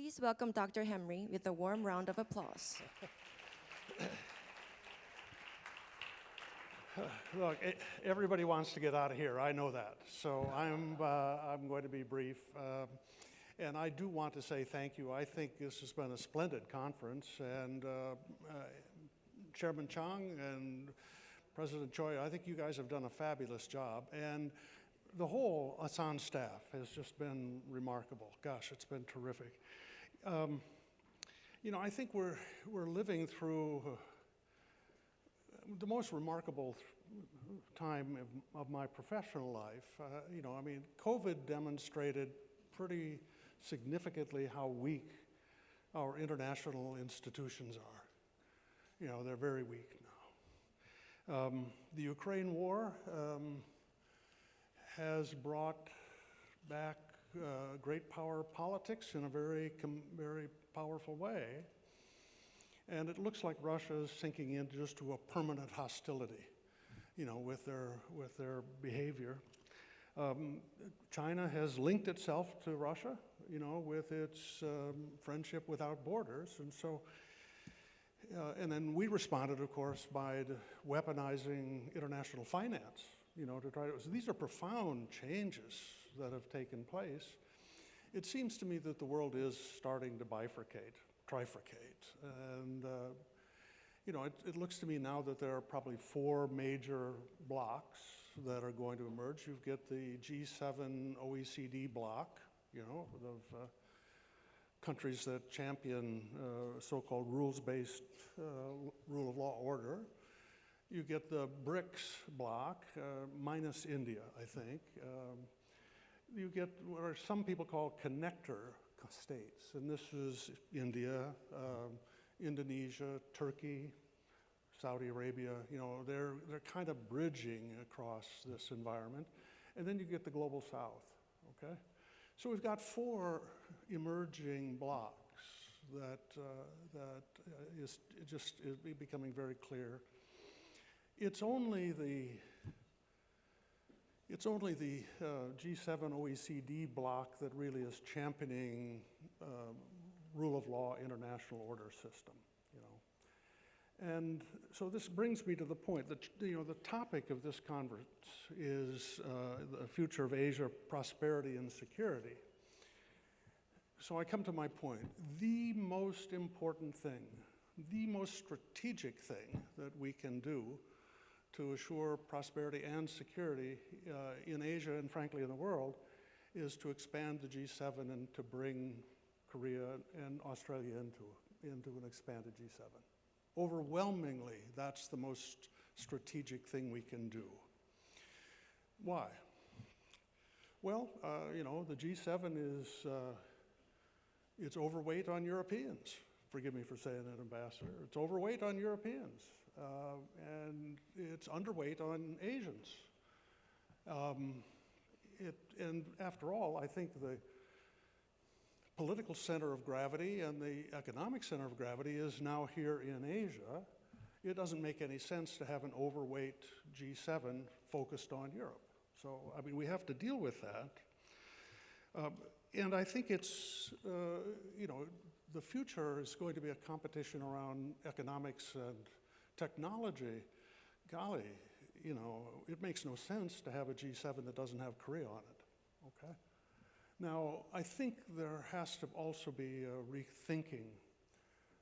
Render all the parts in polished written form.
Please welcome Dr. Hamre with a warm round of applause. Look, everybody wants to get out of here. I know that. So I'm going to be brief. And I do want to say thank you. I think this has been a splendid conference. And Chairman Chang and President Choi, I think you guys have done a fabulous job. And the whole Asan staff has just been remarkable. Gosh, it's been terrific. I think we're living through the most remarkable time of my professional life. COVID demonstrated pretty significantly how weak our international institutions are. They're very weak now. The Ukraine war has brought back great power politics in a very powerful way. And it looks like Russia is sinking into just to a permanent hostility, with their behavior. China has linked itself to Russia, with its friendship without borders. And so, and then we responded, of course, by weaponizing international finance, to try to, so these are profound changes that have taken place. It seems to me that the world is starting to trifurcate. And, it looks to me now that there are probably 4 major blocks that are going to emerge. You get the G7 OECD bloc, of countries that champion so-called rules-based rule of law order. You get the BRICS bloc, minus India, I think. You get what some people call connector states, and this is India, Indonesia, Turkey, Saudi Arabia. They're kind of bridging across this environment, and then you get the global south. Okay, so we've got 4 emerging blocks that is becoming very clear. It's only the G7 OECD bloc that really is championing rule of law international order system, And so this brings me to the point that, the topic of this conference is the future of Asia, prosperity and security. So I come to my point. The most important thing, the most strategic thing that we can do to assure prosperity and security in Asia and frankly in the world is to expand the G7 and to bring Korea and Australia into an expanded G7. Overwhelmingly, that's the most strategic thing we can do. Why? Well, the G7 is it's overweight on Europeans. Forgive me for saying that, Ambassador. It's overweight on Europeans. And it's underweight on Asians. And after all, I think the political center of gravity and the economic center of gravity is now here in Asia. It doesn't make any sense to have an overweight G7 focused on Europe. So, we have to deal with that. And I think it's, the future is going to be a competition around economics and technology. Golly, it makes no sense to have a G7 that doesn't have Korea on it, okay? Now, I think there has to also be a rethinking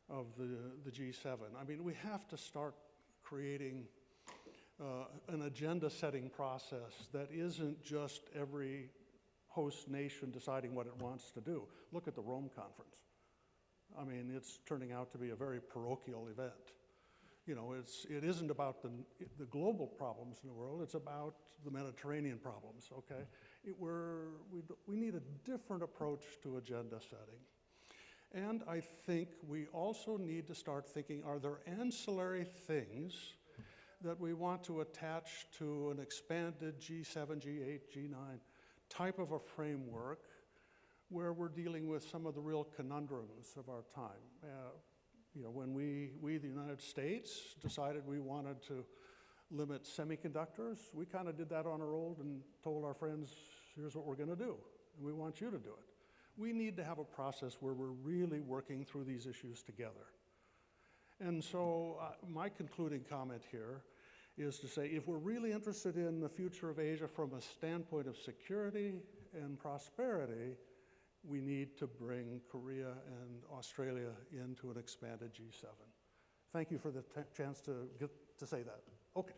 of the G7. We have to start creating an agenda-setting process that isn't just every host nation deciding what it wants to do. Look at the Rome Conference. It's turning out to be a very parochial event. It isn't about the global problems in the world, it's about the Mediterranean problems, okay? We need a different approach to agenda setting. And I think we also need to start thinking, are there ancillary things that we want to attach to an expanded G7, G8, G9 type of a framework where we're dealing with some of the real conundrums of our time? When we, the United States, decided we wanted to limit semiconductors, we kind of did that on our own and told our friends, here's what we're going to do, and we want you to do it. We need to have a process where we're really working through these issues together. And so my concluding comment here is to say, if we're really interested in the future of Asia from a standpoint of security and prosperity, we need to bring Korea and Australia into an expanded G7. Thank you for the chance to get to say that. Okay.